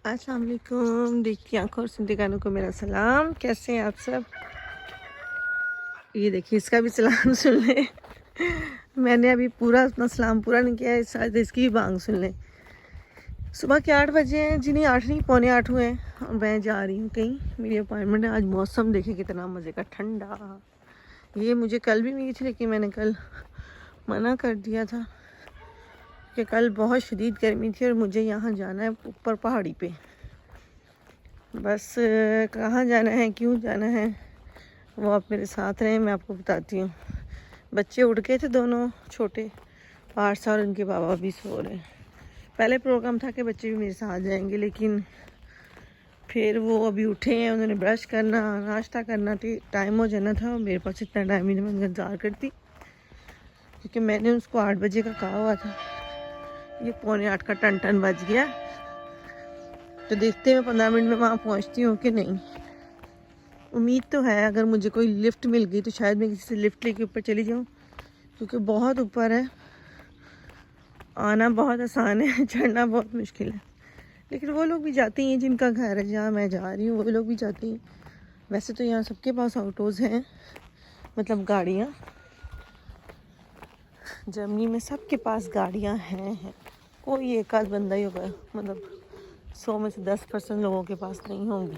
अस्सलाम वालेकुम। देखिए आंखों और सुनते कानों को मेरा सलाम। कैसे हैं आप सब? ये देखिए इसका भी सलाम सुन लें। मैंने अभी पूरा अपना सलाम पूरा नहीं किया है, शायद इसकी भी बांग सुन लें। सुबह के 8 बजे हैं जी, नहीं 8 नहीं, पौने 8 हुए हैं और मैं जा रही हूँ कहीं, मेरी अपॉइंटमेंट है। आज मौसम देखें कितना मज़े का ठंडा। ये मुझे कल भी मिली थी लेकिन मैंने कल मना कर दिया था कि कल बहुत शदीद गर्मी थी और मुझे यहाँ जाना है ऊपर पहाड़ी पे। बस कहाँ जाना है, क्यों जाना है, वो आप मेरे साथ रहें, मैं आपको बताती हूँ। बच्चे उठ गए थे दोनों छोटे, पारसा और उनके बाबा भी सो रहे हैं। पहले प्रोग्राम था कि बच्चे भी मेरे साथ जाएंगे, लेकिन फिर वो अभी उठे हैं, उन्होंने ब्रश करना, नाश्ता करना, टाइम हो जाना था। मेरे पास इतना टाइम ही नहीं, मैं उनका इंतज़ार करती, क्योंकि मैंने उसको 8 बजे का कहा हुआ था। ये पौने 8 का टन टन बज गया। तो देखते हैं 15 मिनट में वहाँ पहुँचती हूँ कि नहीं। उम्मीद तो है अगर मुझे कोई लिफ्ट मिल गई तो शायद मैं किसी से लिफ्ट लेके ऊपर चली जाऊँ, क्योंकि बहुत ऊपर है, आना बहुत आसान है, चढ़ना बहुत मुश्किल है। लेकिन वो लोग भी जाते हैं जिनका घर है जहाँ मैं जा रही हूँ, वो लोग भी जाते हैं। वैसे तो यहाँ सबके पास ऑटोज़ हैं, मतलब गाड़ियाँ। जर्मनी में सबके पास गाड़ियाँ हैं। कोई एक आध बंदा ही होगा, मतलब 100 में से 10% लोगों के पास नहीं होंगी,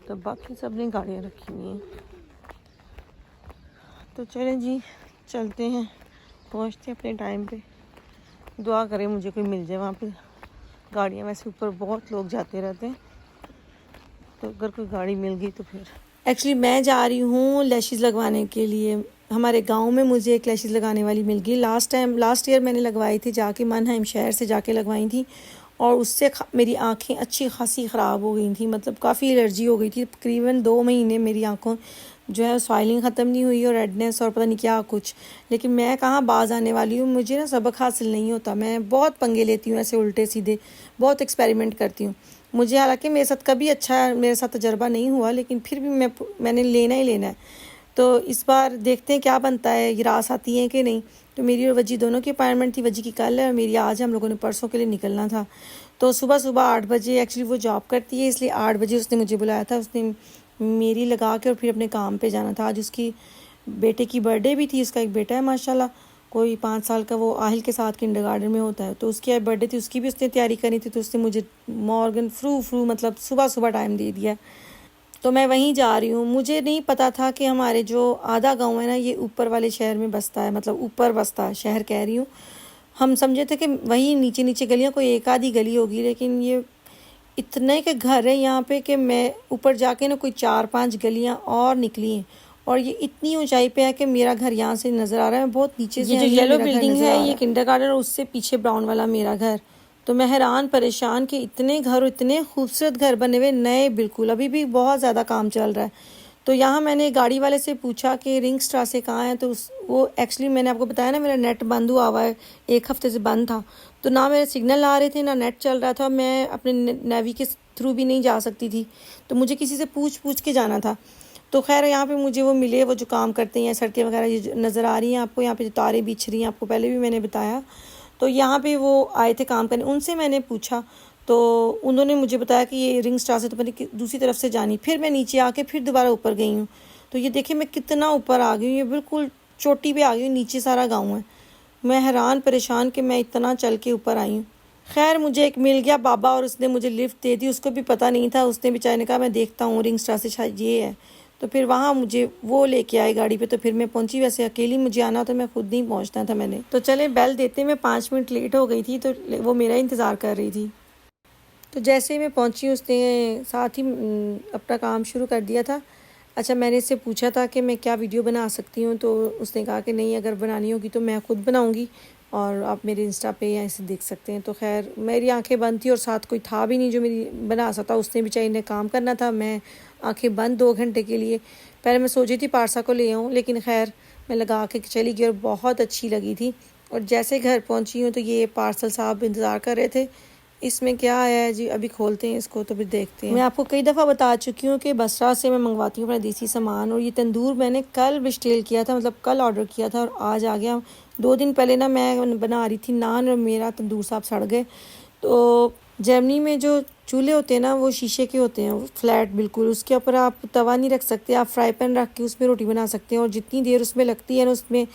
तो बाकी सब ने गाड़ियाँ रखी हुई हैं। तो चलें जी, चलते हैं, पहुँचते हैं अपने टाइम पे। दुआ करें मुझे कोई मिल जाए वहाँ पे। गाड़ियाँ वैसे ऊपर बहुत लोग जाते रहते हैं, तो अगर कोई गाड़ी मिल गई तो फिर। एक्चुअली मैं जा रही हूँ लैशेस लगवाने के लिए। हमारे गांव में मुझे एक लैशेस लगाने वाली मिल गई। लास्ट ईयर मैंने लगवाई थी, जाके मनहाइम शहर से जाके लगवाई थी, और उससे मेरी आँखें अच्छी खासी ख़राब हो गई थी, मतलब काफ़ी एलर्जी हो गई थी। तकरीबन 2 महीने मेरी आँखों जो है स्वाइलिंग ख़त्म नहीं हुई और रेडनेस और पता नहीं क्या कुछ। लेकिन मैं कहाँ बाज आने वाली हूँ, मुझे ना सबक हासिल नहीं होता। मैं बहुत पंगे लेती हूँ ऐसे उल्टे सीधे, बहुत एक्सपेरिमेंट करती हूँ। मुझे हालांकि मेरे साथ कभी अच्छा मेरे साथ तजर्बा नहीं हुआ, लेकिन फिर भी मैंने लेना ही लेना है। तो इस बार देखते हैं क्या बनता है, ये रास आती है कि नहीं। तो मेरी और वजी दोनों की अपॉइंटमेंट थी, वजी की कल है और मेरी आज है। हम लोगों ने परसों के लिए निकलना था। तो सुबह सुबह 8 बजे, एक्चुअली वो जॉब करती है इसलिए 8 बजे उसने मुझे बुलाया था। उसने मेरी लगा के और फिर अपने काम पे जाना था। आज उसकी बेटे की बर्थडे भी थी। उसका एक बेटा है माशाल्लाह, कोई 5 साल का, वो आहिल के साथ किंडरगार्टन में होता है। तो उसकी आज बर्थडे थी, उसकी भी उसने तैयारी करनी थी। तो उसने मुझे मॉर्गन फ्रू मतलब सुबह सुबह टाइम दे दिया। तो मैं वहीं जा रही हूँ। मुझे नहीं पता था कि हमारे जो आधा गांव है ना, ये ऊपर वाले शहर में बसता है, मतलब ऊपर बसता है, शहर कह रही हूँ। हम समझे थे कि वहीं नीचे नीचे गलियाँ, कोई एक आधी गली होगी, लेकिन ये इतने के घर है यहाँ पे कि मैं ऊपर जाके ना कोई 4-5 गलियाँ और निकली हैं, और ये इतनी ऊंचाई पे है कि मेरा घर यहाँ से नज़र आ रहा है। मैं बहुत नीचे से, ये जो येलो बिल्डिंग है ये किंडरगार्टन, और उससे पीछे ब्राउन वाला मेरा घर। तो मैं हैरान परेशान कि इतने घर, इतने खूबसूरत घर बने हुए नए, बिल्कुल अभी भी बहुत ज़्यादा काम चल रहा है। तो यहाँ मैंने गाड़ी वाले से पूछा कि रिंग स्ट्रासे कहाँ है। तो वो एक्चुअली मैंने आपको बताया ना, मेरा नेट बंद हुआ हुआ है, 1 हफ्ते से बंद था। तो ना मेरे सिग्नल आ रहे थे, ना नेट चल रहा था, मैं अपने नेवी के थ्रू भी नहीं जा सकती थी। तो मुझे किसी से पूछ के जाना था। तो खैर यहाँ पे मुझे वो मिले, वो जो काम करते हैं, सड़कें वगैरह ये नज़र आ रही हैं आपको, यहाँ पे जो तारें बिछ रही हैं, आपको पहले भी मैंने बताया। तो यहाँ पे वो आए थे काम करने, उनसे मैंने पूछा, तो उन्होंने मुझे बताया कि ये रिंग स्टार से तो मैंने दूसरी तरफ से जानी। फिर मैं नीचे आके फिर दोबारा ऊपर गई हूँ। तो ये देखिए मैं कितना ऊपर आ गई हूँ, ये बिल्कुल चोटी पे आ गई हूँ, नीचे सारा गाँव है। मैं हैरान परेशान कि मैं इतना चल के ऊपर आई हूँ। खैर मुझे एक मिल गया बाबा, और उसने मुझे लिफ्ट दे दी। उसको भी पता नहीं था, उसने बेचारे ने कहा मैं देखता हूँ रिंग स्टार से शायद ये है। तो फिर वहाँ मुझे वो लेके आए गाड़ी पे। तो फिर मैं पहुंची। वैसे अकेली मुझे आना तो मैं खुद नहीं पहुंचना था मैंने। तो चले बेल देते, मैं 5 मिनट लेट हो गई थी, तो वो मेरा इंतज़ार कर रही थी। तो जैसे ही मैं पहुंची उसने साथ ही अपना काम शुरू कर दिया था। अच्छा, मैंने इससे पूछा था कि मैं क्या वीडियो बना सकती हूँ, तो उसने कहा कि नहीं, अगर बनानी होगी तो मैं खुद बनाऊँगी, और आप मेरे इंस्टा पे या ऐसे देख सकते हैं। तो खैर मेरी आंखें बंद थी और साथ कोई था भी नहीं जो मेरी बना सकता। उसने बेचारी ने काम करना था, मैं आंखें बंद 2 घंटे के लिए। पहले मैं सोची थी पारसा को ले आऊँ, लेकिन खैर मैं लगा के चली गई और बहुत अच्छी लगी थी। और जैसे घर पहुँची हूँ तो ये पार्सल साहब इंतज़ार कर रहे थे। इसमें क्या आया है जी, अभी खोलते हैं इसको तो फिर देखते हैं। मैं आपको कई दफ़ा बता चुकी हूँ कि बसरा से मैं मंगवाती हूँ अपना देसी सामान। और ये तंदूर मैंने कल बिस्टेल किया था, मतलब कल ऑर्डर किया था, और आज आ गया। 2 दिन पहले ना मैं बना रही थी नान और मेरा तंदूर साहब सड़ गए। तो जर्मनी में जो चूल्हे होते हैं ना वो शीशे के होते हैं, फ्लैट बिल्कुल। उसके ऊपर आप तवा नहीं रख सकते, आप फ्राई पैन रख के उसमें रोटी बना सकते हैं। और जितनी देर उसमें लगती है ना, उसमें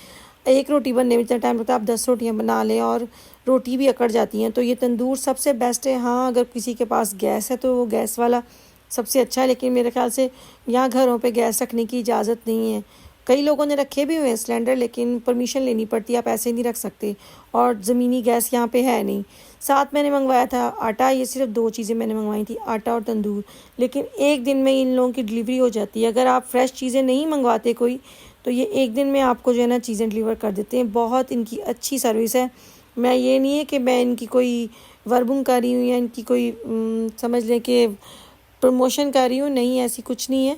एक रोटी बनने में इतना टाइम लगता है, आप 10 रोटियां बना लें और रोटी भी अकड़ जाती हैं। तो ये तंदूर सबसे बेस्ट है। हाँ, अगर किसी के पास गैस है तो वो गैस वाला सबसे अच्छा है, लेकिन मेरे ख्याल से यहाँ घरों पे गैस रखने की इजाज़त नहीं है। कई लोगों ने रखे भी हुए हैं सिलेंडर, लेकिन परमिशन लेनी पड़ती है, आप ऐसे नहीं रख सकते। और ज़मीनी गैस यहाँ पे है नहीं। साथ मैंने मंगवाया था आटा, ये सिर्फ 2 चीज़ें मैंने मंगवाई थी, आटा और तंदूर। लेकिन एक दिन में इन लोगों की डिलीवरी हो जाती है। अगर आप फ्रेश चीज़ें नहीं मंगवाते कोई, तो ये एक दिन में आपको जो है ना चीज़ें डिलीवर कर देते हैं। बहुत इनकी अच्छी सर्विस है। मैं ये नहीं है कि मैं इनकी कोई वर्बुंग कर रही हूँ या इनकी कोई समझ लें कि प्रमोशन कर रही हूँ, नहीं, ऐसी कुछ नहीं है।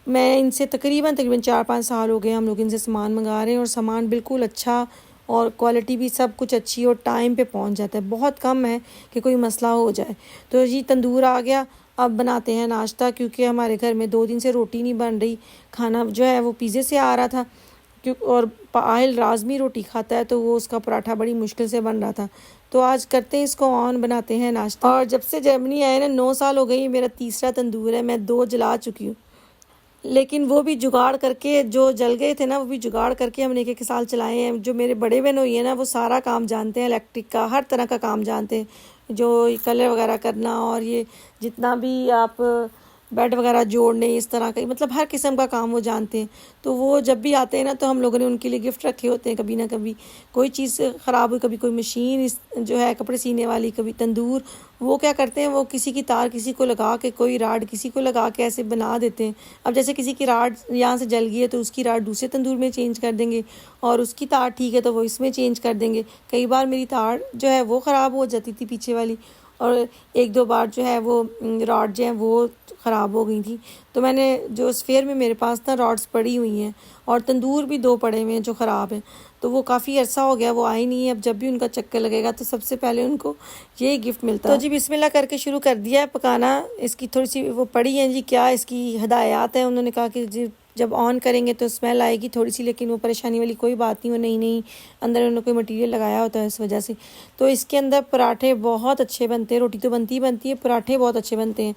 मैं इनसे तकरीबन 4-5 साल हो गए हम लोग इनसे सामान मंगा रहे हैं, और सामान बिल्कुल अच्छा और क्वालिटी भी सब कुछ अच्छी और टाइम पे पहुंच जाता है। बहुत कम है कि कोई मसला हो जाए। तो जी तंदूर आ गया, अब बनाते हैं नाश्ता, क्योंकि हमारे घर में 2 दिन से रोटी नहीं बन रही। खाना जो है वो पिज़्ज़े से आ रहा था, और पायल राज़मी रोटी खाता है, तो वो उसका पराठा बड़ी मुश्किल से बन रहा था। तो आज करते हैं इसको ऑन, बनाते हैं नाश्ता। और जब से जर्मनी आए ना 9 साल हो गई, मेरा तीसरा तंदूर है। मैं 2 जला चुकी हूँ, लेकिन वो भी जुगाड़ करके, जो जल गए थे ना वो भी जुगाड़ करके हमने 1-1 साल चलाए हैं। जो मेरे बड़े बहनोई है ना, वो सारा काम जानते हैं, इलेक्ट्रिक का हर तरह का काम जानते हैं, जो कलर वगैरह करना और ये जितना भी आप बेड वगैरह जोड़ने, इस तरह का, मतलब हर किस्म का काम वो जानते हैं। तो वो जब भी आते हैं ना, तो हम लोगों ने उनके लिए गिफ्ट रखे होते हैं। कभी ना कभी कोई चीज़ ख़राब हुई, कभी कोई मशीन इस जो है कपड़े सीने वाली, कभी तंदूर, वो क्या करते हैं, वो किसी की तार किसी को लगा के, कोई राड किसी को लगा के ऐसे बना देते हैं। अब जैसे किसी की राड यहाँ से जल गई है, तो उसकी राड दूसरे तंदूर में चेंज कर देंगे, और उसकी तार ठीक है तो वो इसमें चेंज कर देंगे। कई बार मेरी तार जो है वो ख़राब हो जाती थी पीछे वाली, और 1-2 बार जो है वो रॉड जो है वो ख़राब हो गई थी। तो मैंने जो स्फेयर में मेरे पास ना रॉड्स पड़ी हुई हैं, और तंदूर भी 2 पड़े हुए हैं जो ख़राब हैं। तो वो काफ़ी अरसा हो गया, वो आए नहीं है। अब जब भी उनका चक्कर लगेगा तो सबसे पहले उनको ये गिफ्ट मिलता है। तो जी बिस्मिल्लाह करके शुरू कर दिया है पकाना। इसकी थोड़ी सी वो पड़ी है जी, क्या इसकी हदायत है। उन्होंने कहा कि जी जब ऑन करेंगे तो स्मेल आएगी थोड़ी सी, लेकिन वो परेशानी वाली कोई बात नहीं। वो नहीं अंदर उन्होंने कोई मटेरियल लगाया होता है इस वजह से। तो इसके अंदर पराठे बहुत अच्छे बनते हैं। रोटी तो बनती ही बनती है, पराठे बहुत अच्छे बनते हैं,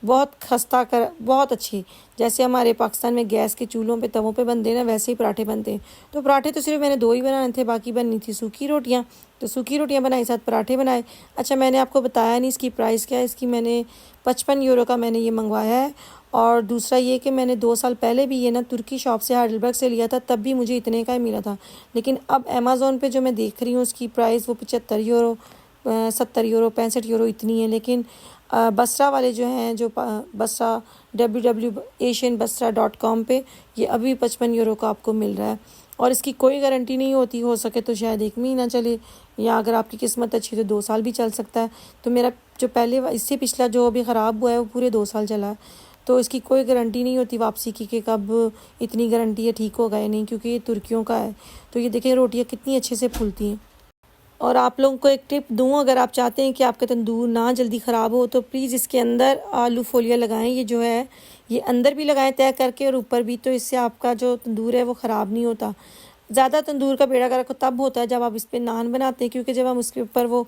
बहुत खस्ता कर, बहुत अच्छे। जैसे हमारे पाकिस्तान में गैस के चूल्हों पे तवों पे बनते हैं ना, वैसे ही पराठे बनते हैं। तो पराठे तो सिर्फ मैंने 2 ही बनाने थे, बाकी बननी थी सूखी रोटियां। तो सूखी रोटियां बनाई, साथ पराठे बनाए। अच्छा, मैंने आपको बताया नहीं इसकी प्राइस क्या है। इसकी मैंने 55 यूरो का मैंने ये मंगवाया है। और दूसरा ये कि मैंने 2 साल पहले भी ये ना तुर्की शॉप से हाइडलबर्ग से लिया था, तब भी मुझे इतने का ही मिला था। लेकिन अब अमेज़ोन पे जो मैं देख रही हूँ उसकी प्राइस वो 75 यूरो, 70 यूरो, 65 यूरो इतनी है। लेकिन बसरा वाले जो हैं, जो बसरा www.asianbasra.com पे ये अभी 55 यूरो का आपको मिल रहा है। और इसकी कोई गारंटी नहीं होती, हो सके तो शायद 1 महीना चले, या अगर आपकी किस्मत अच्छी तो 2 साल भी चल सकता है। तो मेरा जो पहले इससे पिछला जो अभी ख़राब हुआ है वो पूरे 2 साल चला है। तो इसकी कोई गारंटी नहीं होती वापसी की कि कब इतनी गारंटी है ठीक होगा या नहीं, क्योंकि ये तुर्कियों का है। तो ये देखें रोटियाँ कितनी अच्छे से फूलती हैं। और आप लोगों को एक टिप दूँ, अगर आप चाहते हैं कि आपका तंदूर ना जल्दी ख़राब हो, तो प्लीज़ इसके अंदर आलू फोलिया लगाएं। ये जो है ये अंदर भी लगाएं तय करके और ऊपर भी, तो इससे आपका जो तंदूर है वो ख़राब नहीं होता। ज़्यादा तंदूर का बेड़ा गर्क तब होता है जब आप इस पर नान बनाते हैं, क्योंकि जब हम उसके ऊपर वो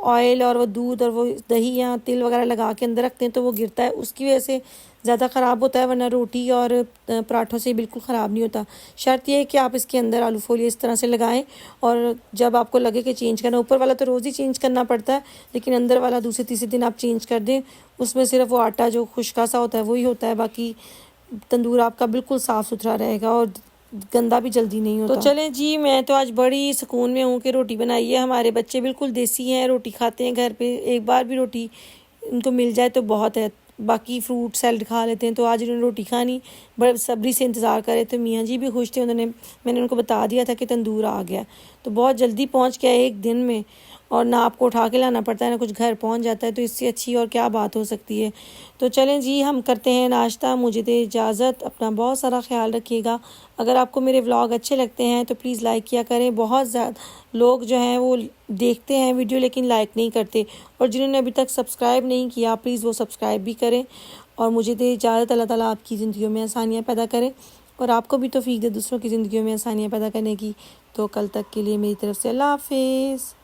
ऑयल और वो दूध और वो दही या तिल वगैरह लगा के अंदर रखते हैं तो वो गिरता है, उसकी वजह से ज़्यादा ख़राब होता है। वरना रोटी और पराठों से बिल्कुल ख़राब नहीं होता। शर्त यह है कि आप इसके अंदर आलू फोलिया इस तरह से लगाएं, और जब आपको लगे कि चेंज करना, ऊपर वाला तो रोज़ ही चेंज करना पड़ता है, लेकिन अंदर वाला दूसरे तीसरे दिन आप चेंज कर दें। उसमें सिर्फ वो आटा जो खुश्का सा होता है वही होता है, बाकी तंदूर आपका बिल्कुल साफ़ सुथरा रहेगा और गंदा भी जल्दी नहीं होता। तो चलें जी, मैं तो आज बड़ी सुकून में हूँ कि रोटी बनाई है। हमारे बच्चे बिल्कुल देसी हैं, रोटी खाते हैं घर पे, एक बार भी रोटी उनको मिल जाए तो बहुत है। बाकी फ्रूट सैलड खा लेते हैं। तो आज उन्होंने रोटी खानी, बड़े सब्री से इंतज़ार कर रहे थे। मियाँ जी भी खुश थे, मैंने उनको बता दिया था कि तंदूर आ गया, तो बहुत जल्दी पहुँच गया 1 दिन में। और ना आपको उठा के लाना पड़ता है, ना कुछ घर पहुंच जाता है। तो इससे अच्छी और क्या बात हो सकती है। तो चलें जी, हम करते हैं नाश्ता। मुझे दे इजाज़त, अपना बहुत सारा ख्याल रखिएगा। अगर आपको मेरे व्लॉग अच्छे लगते हैं तो प्लीज़ लाइक किया करें। बहुत ज़्यादा लोग जो हैं वो देखते हैं वीडियो लेकिन लाइक नहीं करते, और जिन्होंने अभी तक सब्सक्राइब नहीं किया प्लीज़ वो सब्सक्राइब भी करें। और मुझे दे इजाज़त, अल्लाह ताला आपकी ज़िंदगी में आसानियाँ पैदा करें, और आपको भी तौफीक दे दूसरों की ज़िंदगी में आसानियाँ पैदा करने की। तो कल तक के लिए मेरी तरफ से अल्लाह हाफिज़।